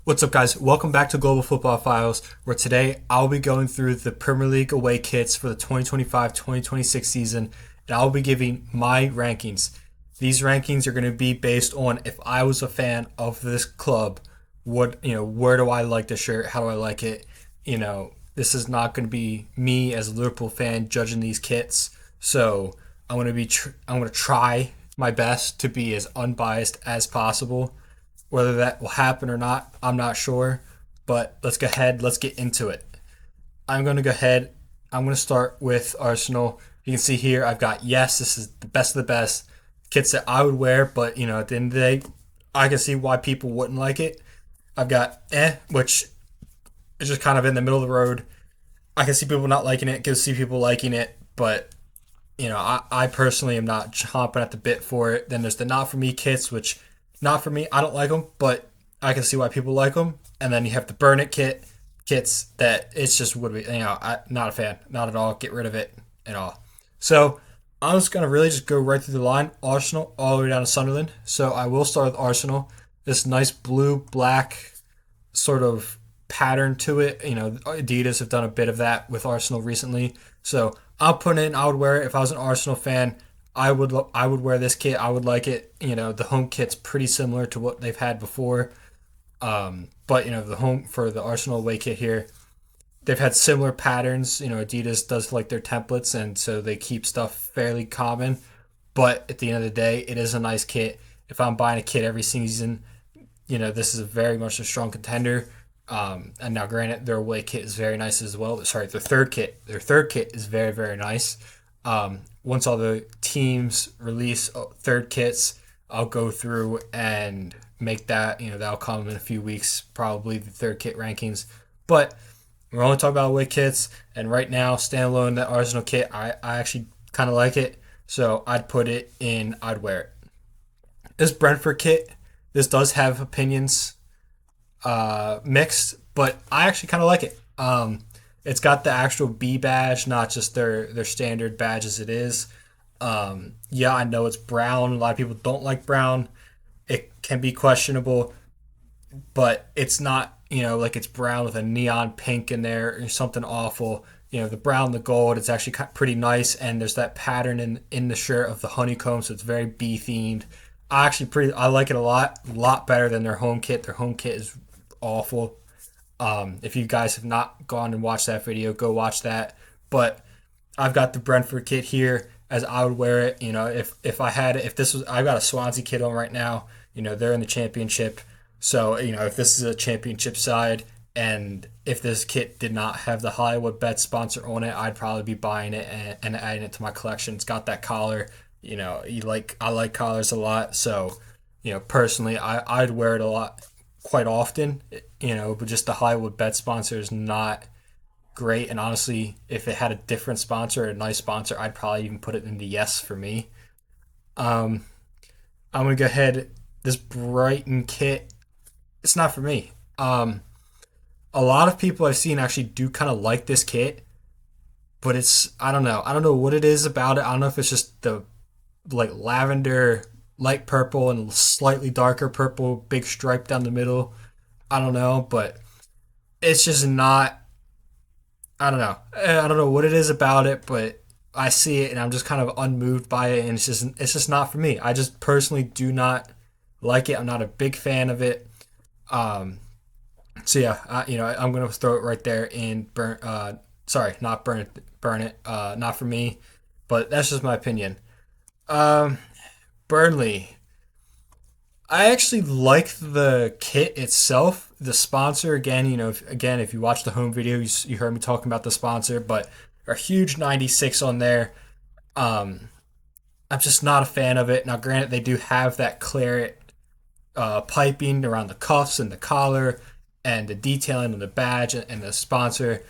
What's up, guys? Welcome back to Global Football Files, where today I'll be going through the Premier League away kits for the 2025-2026 season, and I'll be giving my rankings. These rankings are going to be based on if I was a fan of this club, where do I like the shirt? How do I like it? This is not going to be me as a Liverpool fan judging these kits. So I'm going to try my best to be as unbiased as possible. Whether that will happen or not, I'm not sure. But let's go ahead. Let's get into it. I'm going to go ahead. I'm going to start with Arsenal. You can see here, I've got, yes, this is the best of the best kits that I would wear. But, at the end of the day, I can see why people wouldn't like it. I've got which is just kind of in the middle of the road. I can see people not liking it. I can see people liking it. But, I personally am not chomping at the bit for it. Then there's the not for me kits, which not for me. I don't like them, but I can see why people like them. And then you have the burn it kits that it's just would be, not a fan, not at all. Get rid of it at all. So I'm just gonna really just go right through the line. Arsenal all the way down to Sunderland. So I will start with Arsenal. This nice blue black sort of pattern to it. Adidas have done a bit of that with Arsenal recently. So I'll put it in. I would wear it if I was an Arsenal fan. I would wear this kit. I would like it. The home kit's pretty similar to what they've had before. But the home for the Arsenal away kit here, they've had similar patterns. Adidas does like their templates, and so they keep stuff fairly common. But at the end of the day, it is a nice kit. If I'm buying a kit every season, this is very much a strong contender. And now, granted, their away kit is very nice as well. Sorry, their third kit is very, very nice. Once all the teams release third kits, I'll go through and make that, that'll come in a few weeks, probably the third kit rankings. But we're only talking about away kits, and right now, standalone, that Arsenal kit, I actually kind of like it, so I'd put it in, I'd wear it. This Brentford kit, this does have opinions mixed, but I actually kind of like it. It's got the actual B badge, not just their standard badge as it is. Yeah, I know it's brown. A lot of people don't like brown. It can be questionable, but it's not, like it's brown with a neon pink in there or something awful. The brown, the gold, it's actually pretty nice, and there's that pattern in the shirt of the honeycomb, so it's very bee themed. I like it a lot better than their home kit. Their home kit is awful. If you guys have not gone and watched that video, go watch that. But I've got the Brentford kit here as I would wear it. If I had it, I've got a Swansea kit on right now. They're in the championship. So, if this is a championship side and if this kit did not have the Hollywood Bet sponsor on it, I'd probably be buying it and adding it to my collection. It's got that collar. I like collars a lot. So, personally, I'd wear it a lot quite often, but just the Hollywood Bet sponsor is not great. And honestly, if it had a different sponsor, a nice sponsor, I'd probably even put it in the yes for me. I'm going to go ahead. This Brighton kit, it's not for me. A lot of people I've seen actually do kind of like this kit, but I don't know. I don't know what it is about it. I don't know if it's just the like lavender, light purple, and slightly darker purple, big stripe down the middle. I don't know, but it's just not. I don't know. I don't know what it is about it, but I see it and I'm just kind of unmoved by it, and it's just not for me. I just personally do not like it. I'm not a big fan of it. So yeah, I'm gonna throw it right there in burn. Sorry, not burn it. Burn it. Not for me, but that's just my opinion. Burnley. I actually like the kit itself. The sponsor, again, if you watch the home video, you heard me talking about the sponsor, but a huge 96 on there. I'm just not a fan of it. Now, granted, they do have that claret piping around the cuffs and the collar and the detailing on the badge and the sponsor.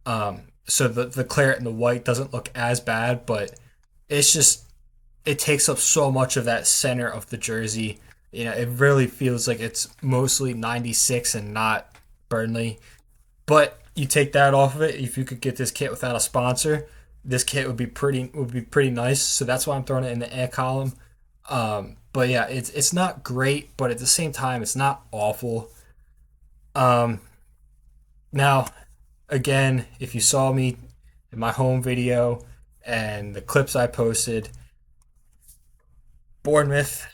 So the claret and the white doesn't look as bad, but it takes up so much of that center of the jersey. It really feels like it's mostly 96 and not Burnley. But you take that off of it, if you could get this kit without a sponsor, this kit would be pretty nice. So that's why I'm throwing it in the column. But yeah, it's not great, but at the same time, it's not awful. Um, Now, again, if you saw me in my home video and the clips I posted, Bournemouth,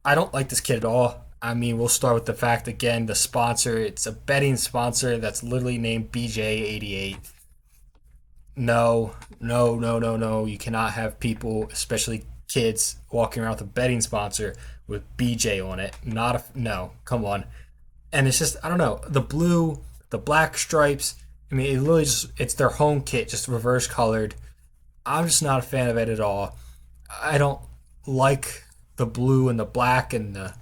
I don't like this kid at all. I mean, we'll start with the fact again, the sponsor, it's a betting sponsor that's literally named BJ88. No, no, no, no, no. You cannot have people, especially kids, walking around with a betting sponsor with BJ on it. Not a no. Come on. And it's just I don't know the blue, the black stripes. I mean, it literally just it's their home kit, just reverse colored. I'm just not a fan of it at all. I don't like the blue and the black and the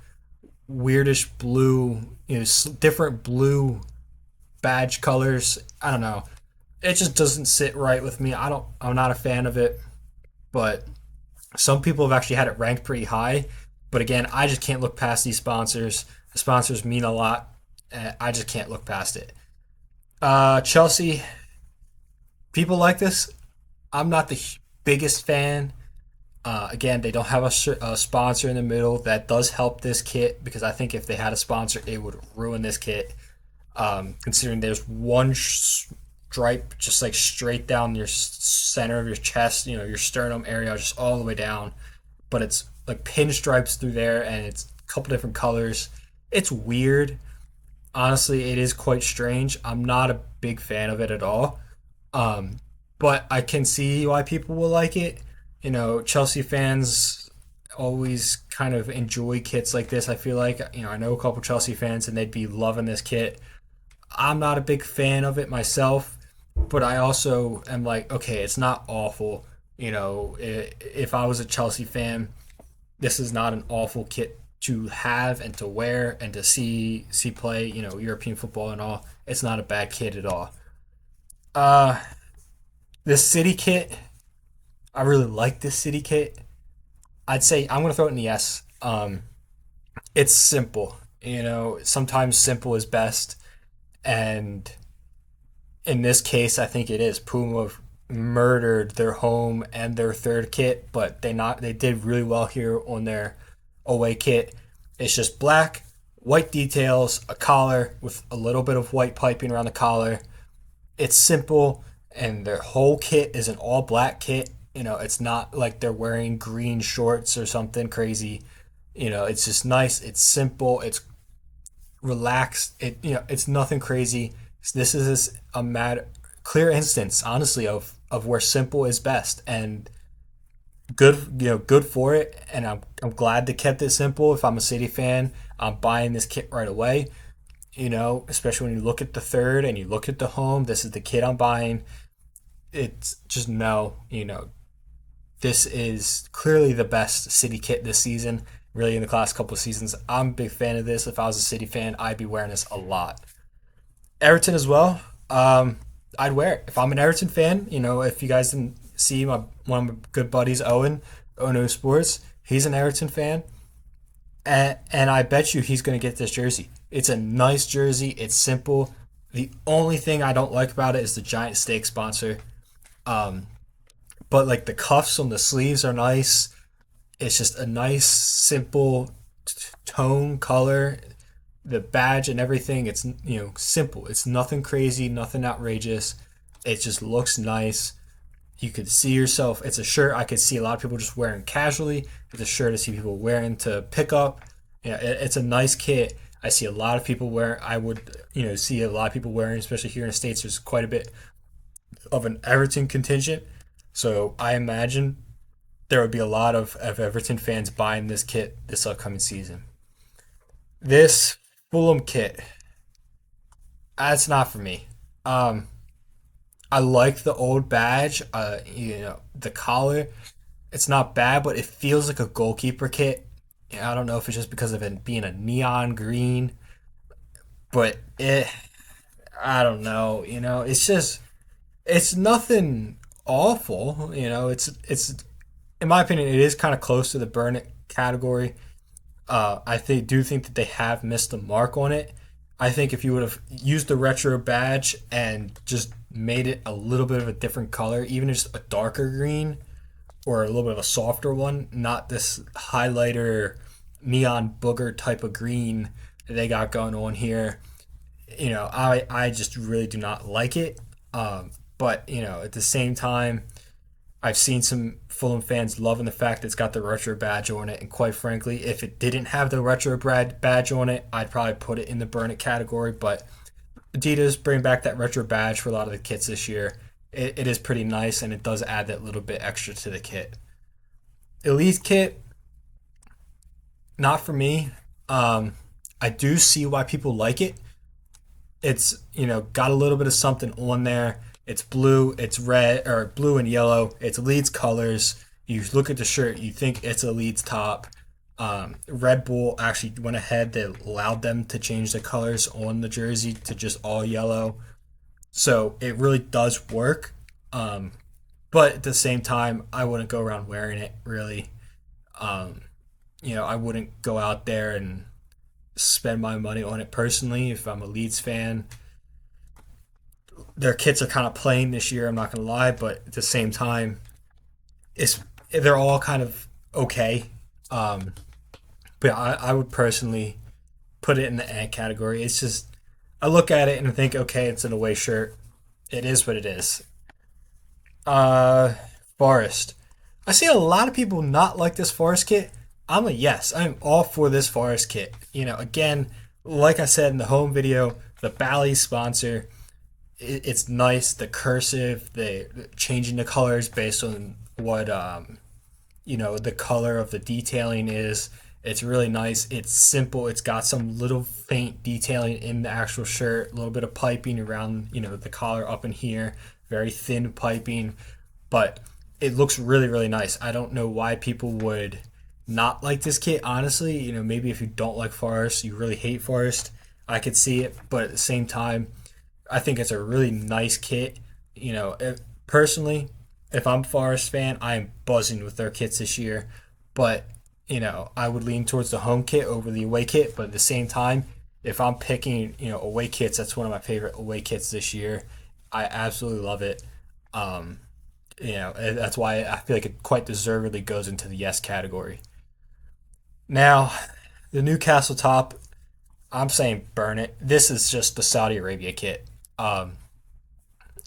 weirdish blue, different blue badge colors. I don't know. It just doesn't sit right with me. I'm not a fan of it, but some people have actually had it ranked pretty high. But again, I just can't look past these sponsors. The sponsors mean a lot. I just can't look past it. Chelsea, people like this. I'm not the biggest fan. Again, they don't have a sponsor in the middle. That does help this kit because I think if they had a sponsor, it would ruin this kit. Considering there's one stripe just like straight down your center of your chest, your sternum area, just all the way down. But it's like pinstripes through there, and it's a couple different colors. It's weird. Honestly, it is quite strange. I'm not a big fan of it at all. Um, but I can see why people will like it. Chelsea fans always kind of enjoy kits like this. I feel like, I know a couple Chelsea fans and they'd be loving this kit. I'm not a big fan of it myself, but I also am like, okay, it's not awful. If I was a Chelsea fan, this is not an awful kit to have and to wear and to see play. European football and all. It's not a bad kit at all. Uh, this City kit, I really like this City kit. I'd say I'm gonna throw it in the S. It's simple. Sometimes simple is best, and in this case, I think it is. Puma murdered their home and their third kit, but they did really well here on their away kit. It's just black, white details, a collar with a little bit of white piping around the collar. It's simple, and their whole kit is an all black kit. It's not like they're wearing green shorts or something crazy. It's just nice. It's simple. It's relaxed. It's nothing crazy. This is a clear instance, honestly, of where simple is best, and good for it. And I'm glad they kept it simple. If I'm a City fan, I'm buying this kit right away. Especially when you look at the third and you look at the home, this is the kit I'm buying. It's just no, this is clearly the best City kit this season. Really, in the last couple of seasons, I'm a big fan of this. If I was a City fan, I'd be wearing this a lot. Everton as well. I'd wear it if I'm an Everton fan. If you guys didn't see one of my good buddies, Owen, Ono Sports, he's an Everton fan, and I bet you he's gonna get this jersey. It's a nice jersey. It's simple. The only thing I don't like about it is the giant steak sponsor. Um, but like the cuffs on the sleeves are nice. It's just a nice, simple tone color. The badge and everything, it's simple. It's nothing crazy, nothing outrageous. It just looks nice. You could see yourself. It's a shirt I could see a lot of people just wearing casually. It's a shirt I see people wearing to pick up. It's a nice kit. I see a lot of people wear. I would see a lot of people wearing, especially here in the States. There's quite a bit of an Everton contingent, so I imagine there would be a lot of Everton fans buying this kit this upcoming season. This Fulham kit, that's not for me. Um, I like the old badge. The collar. It's not bad, but it feels like a goalkeeper kit. I don't know if it's just because of it being a neon green, but I don't know. It's nothing awful. It's in my opinion, it is kind of close to the burn it category. Do think that they have missed the mark on it. I think if you would have used the retro badge and just made it a little bit of a different color, even just a darker green or a little bit of a softer one, not this highlighter neon booger type of green, they got going on here. I just really do not like it. But at the same time, I've seen some Fulham fans loving the fact that it's got the retro badge on it, and quite frankly, if it didn't have the retro badge on it, I'd probably put it in the burn it category. But Adidas bring back that retro badge for a lot of the kits this year. It is pretty nice, and it does add that little bit extra to the kit. Elite kit, not for me. I do see why people like it. It's got a little bit of something on there. It's blue, it's red, or blue and yellow. It's Leeds colors. You look at the shirt, you think it's a Leeds top. Red Bull actually went ahead. They allowed them to change the colors on the jersey to just all yellow. So it really does work. But at the same time, I wouldn't go around wearing it really. Um, I wouldn't go out there and spend my money on it personally if I'm a Leeds fan. Their kits are kind of plain this year, I'm not gonna lie, but at the same time, it's they're all kind of okay. Um, but I would personally put it in the ant category. It's just I look at it and I think, okay, it's an away shirt. It is what it is. Uh, Forest. I see a lot of people not like this Forest kit. I'm a yes. I'm all for this Forest kit. Again, like I said in the home video, the Bally sponsor. It's nice. The cursive, the changing the colors based on what the color of the detailing is. It's really nice. It's simple. It's got some little faint detailing in the actual shirt, a little bit of piping around, the collar up in here, very thin piping, but it looks really, really nice. I don't know why people would not like this kit, honestly. Maybe if you don't like Forest, you really hate Forest, I could see it, but at the same time, I think it's a really nice kit. Personally, if I'm a Forest fan, I am buzzing with their kits this year. But I would lean towards the home kit over the away kit. But at the same time, if I'm picking away kits, that's one of my favorite away kits this year. I absolutely love it. Um, and that's why I feel like it quite deservedly goes into the yes category. Now, the Newcastle top, I'm saying burn it. This is just the Saudi Arabia kit. Um,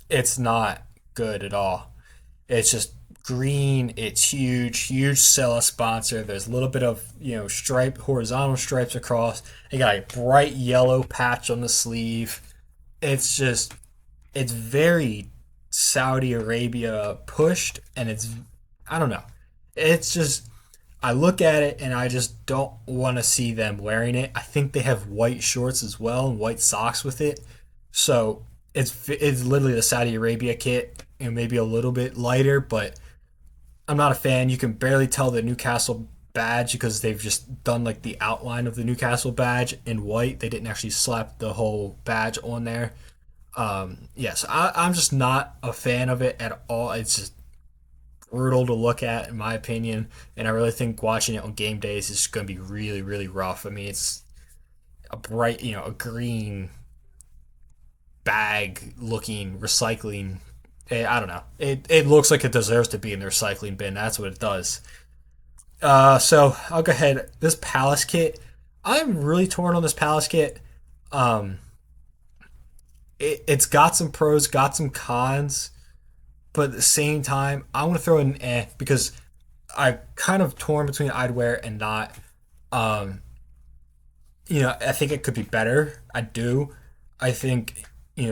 it's not good at all. It's just green. It's huge, huge Sella sponsor. There's a little bit of stripe, horizontal stripes across. They got a bright yellow patch on the sleeve. It's just it's very Saudi Arabia pushed, and I don't know. It's just I look at it and I just don't want to see them wearing it. I think they have white shorts as well and white socks with it. So it's literally the Saudi Arabia kit and maybe a little bit lighter, but I'm not a fan. You can barely tell the Newcastle badge because they've just done like the outline of the Newcastle badge in white. They didn't actually slap the whole badge on there. Yes, I'm just not a fan of it at all. It's just brutal to look at, in my opinion. And I really think watching it on game days is going to be really, really rough. I mean, it's a bright, a green bag looking recycling. I don't know. It looks like it deserves to be in the recycling bin. That's what it does. So I'll go ahead. This Palace kit, I'm really torn on this Palace kit. Um, it's got some pros, got some cons, but at the same time, I want to throw in because I kind of torn between I'd wear and not. Um, I think it could be better. I do. I think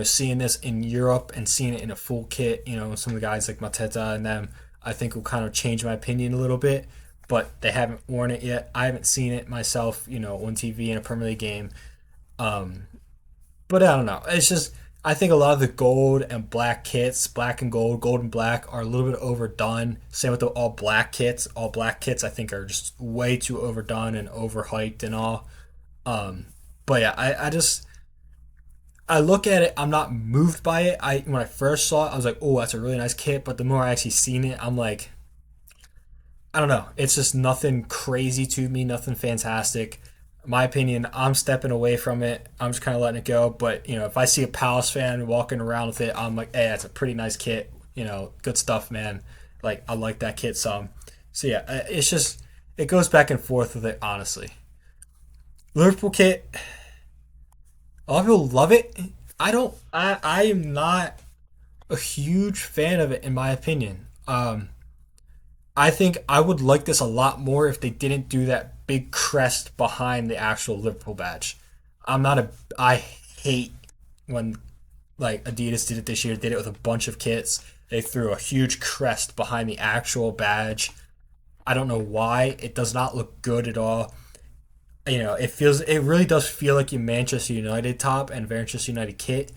seeing this in Europe and seeing it in a full kit, some of the guys like Mateta and them, I think will kind of change my opinion a little bit. But they haven't worn it yet. I haven't seen it myself, on TV in a Premier League game. Um, but I don't know. It's just I think a lot of the gold and black kits, black and gold and black, are a little bit overdone. Same with the all black kits. All black kits I think are just way too overdone and overhyped and all. Um, but yeah, I just I look at it. I'm not moved by it. When I first saw it, I was like, oh, that's a really nice kit. But the more I actually seen it, I'm like, I don't know. It's just nothing crazy to me. Nothing fantastic. In my opinion, I'm stepping away from it. I'm just kind of letting it go. But if I see a Palace fan walking around with it, I'm like, hey, that's a pretty nice kit. Good stuff, man. Like I like that kit some. So yeah, it's just it goes back and forth with it, honestly. Liverpool kit, a lot of people love it. I don't. I am not a huge fan of it in my opinion. I think I would like this a lot more if they didn't do that big crest behind the actual Liverpool badge. I'm not a. I hate when like Adidas did it this year. Did it with a bunch of kits. They threw a huge crest behind the actual badge. I don't know why. It does not look good at all. It really does feel like your Manchester United top and Manchester United kit.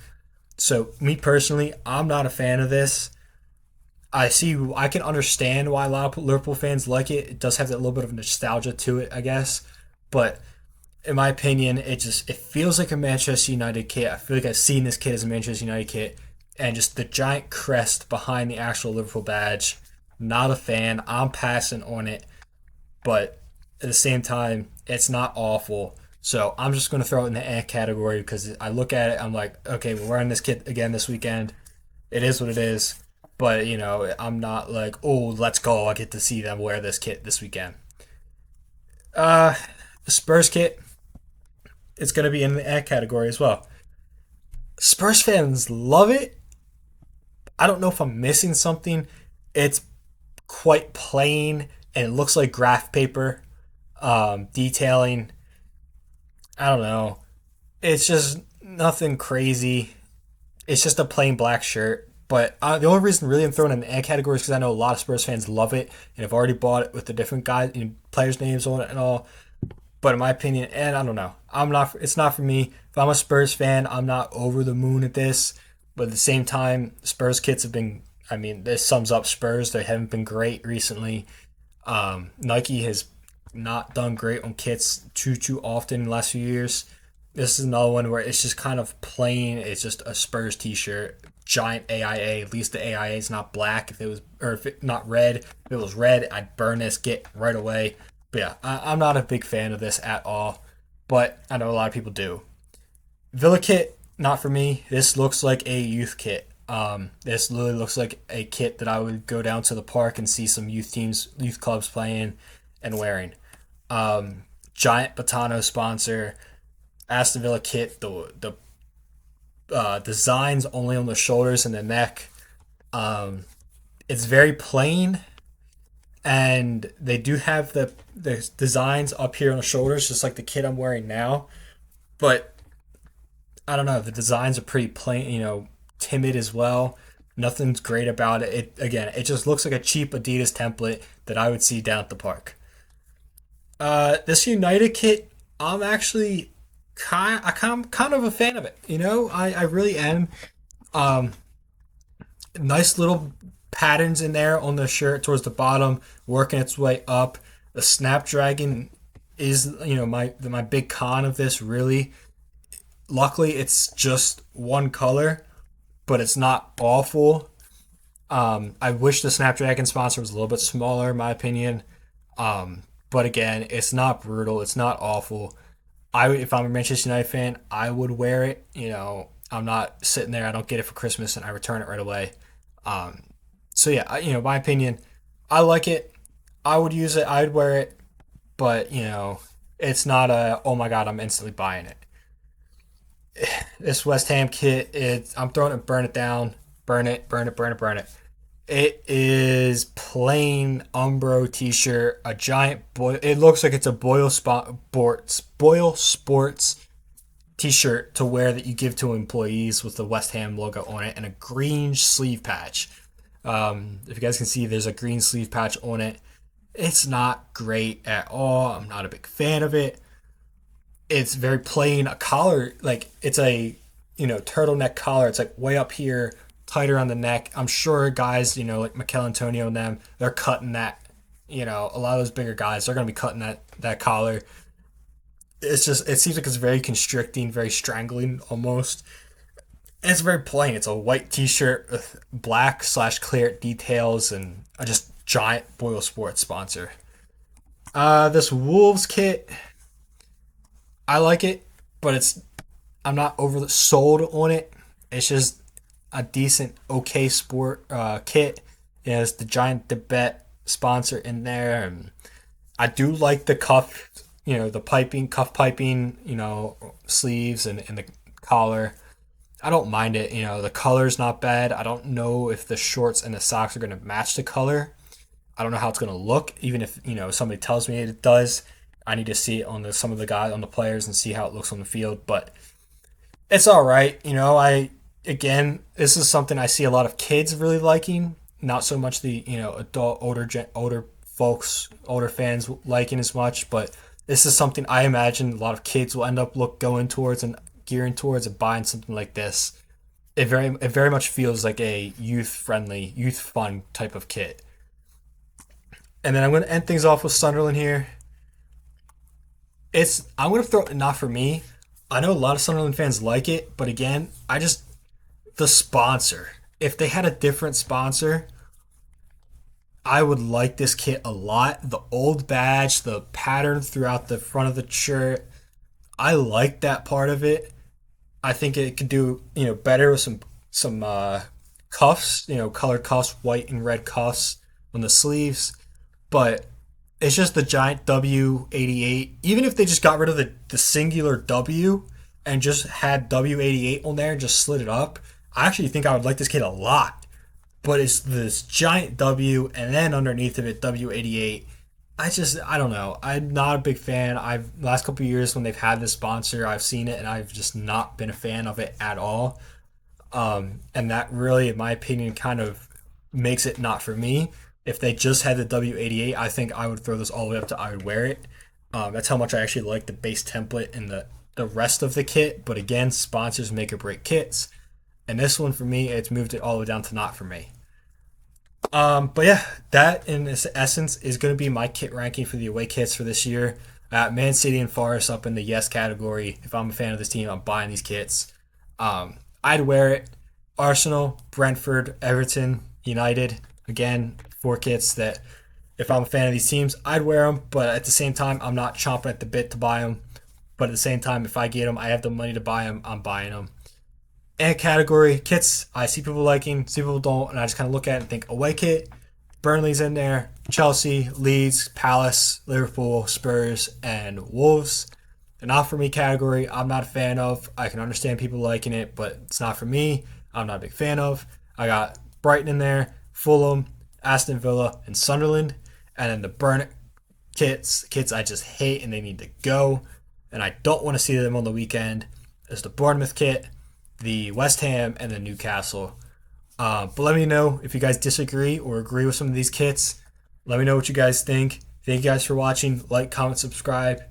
So me personally, I'm not a fan of this. I can understand why a lot of Liverpool fans like it. It does have that little bit of nostalgia to it, I guess. But in my opinion, it feels like a Manchester United kit. I feel like I've seen this kit as a Manchester United kit, and just the giant crest behind the actual Liverpool badge. Not a fan. I'm passing on it, but at the same time, it's not awful. So I'm just going to throw it in the category because I look at it, I'm like, okay, we're wearing this kit again this weekend. It is what it is. But, I'm not like, oh, let's go. I get to see them wear this kit this weekend. Uh, the Spurs kit, it's going to be in the category as well. Spurs fans love it. I don't know if I'm missing something. It's quite plain and it looks like graph paper detailing. I don't know. It's just nothing crazy. It's just a plain black shirt. But the only reason really I'm throwing it in the A category is because I know a lot of Spurs fans love it and have already bought it with the different guys, players' names on it and all. But in my opinion, and I don't know, I'm not. It's not for me. If I'm a Spurs fan, I'm not over the moon at this. But at the same time, Spurs kits have been. I mean, this sums up Spurs. They haven't been great recently. Nike has not done great on kits too often in the last few years. This is another one where it's just kind of plain. It's just a Spurs T-shirt, giant AIA. At least the AIA is not black. If it was, or if it not red. If it was red, I'd burn this kit right away. But yeah, I'm not a big fan of this at all. But I know a lot of people do. Villa kit, not for me. This looks like a youth kit. This literally looks like a kit that I would go down to the park and see some youth clubs playing and wearing. Giant Batano sponsor. Aston Villa kit. The designs only on the shoulders and the neck. It's very plain, and they do have the designs up here on the shoulders, just like the kit I'm wearing now. But I don't know. The designs are pretty plain. Timid as well. Nothing's great about it. It just looks like a cheap Adidas template that I would see down at the park. This United kit, I'm actually kind of a fan of it. I really am. Um, Nice little patterns in there on the shirt towards the bottom, working its way up. The Snapdragon is my big con of this. Really, luckily it's just one color, but it's not awful. I wish the Snapdragon sponsor was a little bit smaller, in my opinion. But again, it's not brutal. It's not awful. If I'm a Manchester United fan, I would wear it. I'm not sitting there. I don't get it for Christmas and I return it right away. Um, so yeah, my opinion, I like it. I would use it. I'd wear it, but it's not a oh my god, I'm instantly buying it. This West Ham kit, I'm throwing it, burn it down, burn it, burn it, burn it, burn it. It is plain Umbro t-shirt, a giant boy. It looks like it's a Boyle Sports t-shirt to wear that you give to employees with the West Ham logo on it and a green sleeve patch. If you guys can see, there's a green sleeve patch on it. It's not great at all. I'm not a big fan of it. It's very plain. A collar, like it's a turtleneck collar. It's like way up here, tighter on the neck. I'm sure guys, like Mikel Antonio and them, they're cutting that. A lot of those bigger guys, they're gonna be cutting that collar. It seems like it's very constricting, very strangling almost. And it's very plain. It's a white t-shirt with black/clear details and a just giant Boyle Sports sponsor. This Wolves kit, I like it, but I'm not over sold on it. It's just a decent, okay sport kit. It has the giant Debet sponsor in there, and I do like the cuff the piping, cuff piping, sleeves and the collar. I don't mind it. The color's not bad. I don't know if the shorts and the socks are going to match the color. I don't know how it's going to look. Even if, somebody tells me it does, I need to see it on some of the guys, on the players, and see how it looks on the field. But it's all right. Again, this is something I see a lot of kids really liking. Not so much the, adult, older folks, older fans liking as much, but this is something I imagine a lot of kids will end up going towards and gearing towards and buying something like this. It very much feels like a youth friendly, youth fun type of kit. And then I'm going to end things off with Sunderland here. I'm going to throw it not for me. I know a lot of Sunderland fans like it, but again, the sponsor. If they had a different sponsor, I would like this kit a lot. The old badge, the pattern throughout the front of the shirt, I like that part of it. I think it could do better with some cuffs, colored cuffs, white and red cuffs on the sleeves. But it's just the giant W88. Even if they just got rid of the singular W and just had W88 on there and just slid it up, I actually think I would like this kit a lot. But it's this giant W and then underneath of it W88. I don't know. I'm not a big fan. Last couple of years when they've had this sponsor, I've seen it and I've just not been a fan of it at all. And that really, in my opinion, kind of makes it not for me. If they just had the W88, I think I would throw this all the way up to I would wear it. That's how much I actually like the base template and the rest of the kit. But again, sponsors make or break kits. And this one for me, it's moved it all the way down to not for me. But yeah, that in its essence is going to be my kit ranking for the away kits for this year. Man City and Forest up in the yes category. If I'm a fan of this team, I'm buying these kits. I'd wear it. Arsenal, Brentford, Everton, United. Again, 4 kits that if I'm a fan of these teams, I'd wear them. But at the same time, I'm not chomping at the bit to buy them. But at the same time, if I get them, I have the money to buy them, I'm buying them. And category kits, I see people liking, see people don't, and I just kind of look at it and think away kit. Burnley's in there, Chelsea, Leeds, Palace, Liverpool, Spurs, and Wolves. The not for me category, I'm not a fan of. I can understand people liking it, but it's not for me. I'm not a big fan of. I got Brighton in there, Fulham, Aston Villa, and Sunderland. And then the burn kits I just hate and they need to go. And I don't want to see them on the weekend. There's the Bournemouth kit, the West Ham, and the Newcastle. But let me know if you guys disagree or agree with some of these kits. Let me know what you guys think. Thank you guys for watching. Like, comment, subscribe.